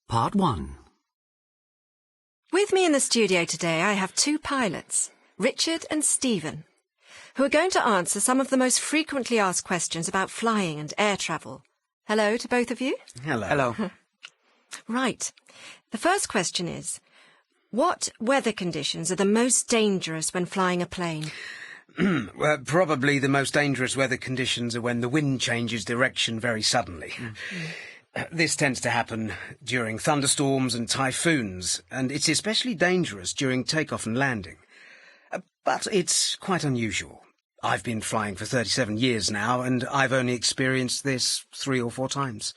Part 1. With me in the studio today I have two pilots, Richard and Stephen, who are going to answer some of the most frequently asked questions about flying and air travel. Hello to both of you. Hello. Hello. Right. The first question is, what weather conditions are the most dangerous when flying a plane? Well, probably the most dangerous weather conditions are when the wind changes direction very suddenly. This tends to happen during thunderstorms and typhoons, and it's especially dangerous during takeoff and landing. But it's quite unusual. I've been flying for 37 years now, and I've only experienced this 3 or 4 times.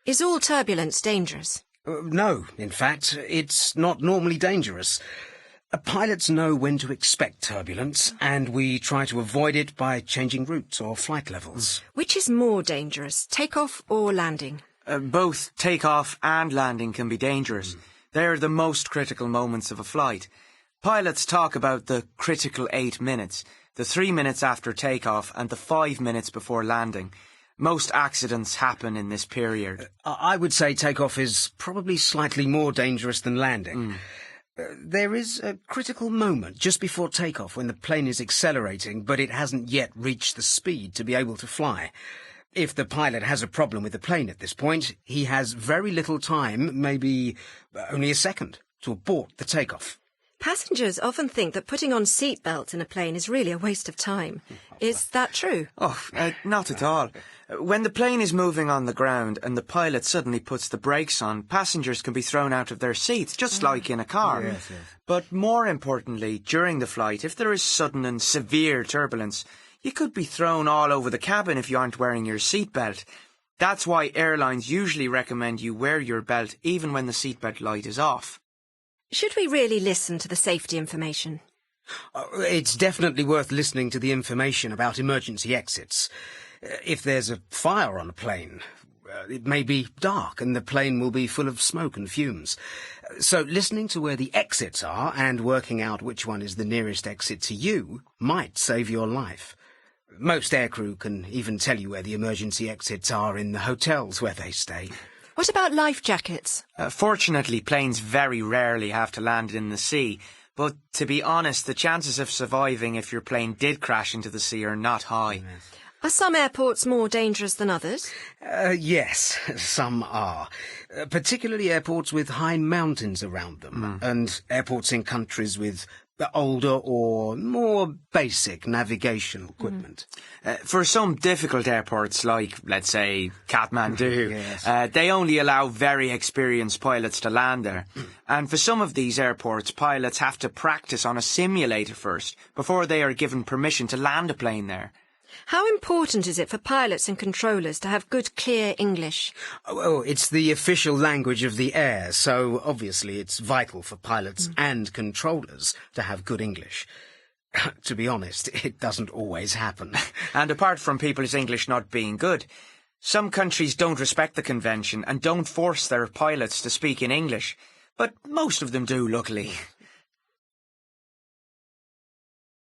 Is all turbulence dangerous? No, in fact, it's not normally dangerous. Pilots know when to expect turbulence, and we try to avoid it by changing routes or flight levels. Which is more dangerous, takeoff or landing? Both takeoff and landing can be dangerous. They're the most critical moments of a flight. Pilots talk about the critical 8 minutes, the 3 minutes after takeoff and the 5 minutes before landing. Most accidents happen in this period. I would say takeoff is probably slightly more dangerous than landing. There is a critical moment just before takeoff when the plane is accelerating, but it hasn't yet reached the speed to be able to fly. If the pilot has a problem with the plane at this point, he has very little time, maybe only a second, to abort the takeoff. Passengers often think that putting on seat belts in a plane is really a waste of time. Is that true? Not at all. When the plane is moving on the ground and the pilot suddenly puts the brakes on, passengers can be thrown out of their seats, just like in a car. Yes. But more importantly, during the flight, if there is sudden and severe turbulence, you could be thrown all over the cabin if you aren't wearing your seatbelt. That's why airlines usually recommend you wear your belt even when the seatbelt light is off. Should we really listen to the safety information? It's definitely worth listening to the information about emergency exits. If there's a fire on a plane, it may be dark and the plane will be full of smoke and fumes. So listening to where the exits are and working out which one is the nearest exit to you might save your life. Most aircrew can even tell you where the emergency exits are in the hotels where they stay. What about life jackets? Fortunately, planes very rarely have to land in the sea. But to be honest, the chances of surviving if your plane did crash into the sea are not high. Are some airports more dangerous than others? Yes, some are. Particularly airports with high mountains around them, and airports in countries with older or more basic navigational equipment. For some difficult airports, like, let's say, Kathmandu, Yes. they only allow very experienced pilots to land there. And for some of these airports, pilots have to practice on a simulator first before they are given permission to land a plane there. How important is it for pilots and controllers to have good, clear English? Oh, it's the official language of the air, so obviously it's vital for pilots and controllers to have good English. To be honest, it doesn't always happen. And apart from people's English not being good, some countries don't respect the convention and don't force their pilots to speak in English. But most of them do, luckily.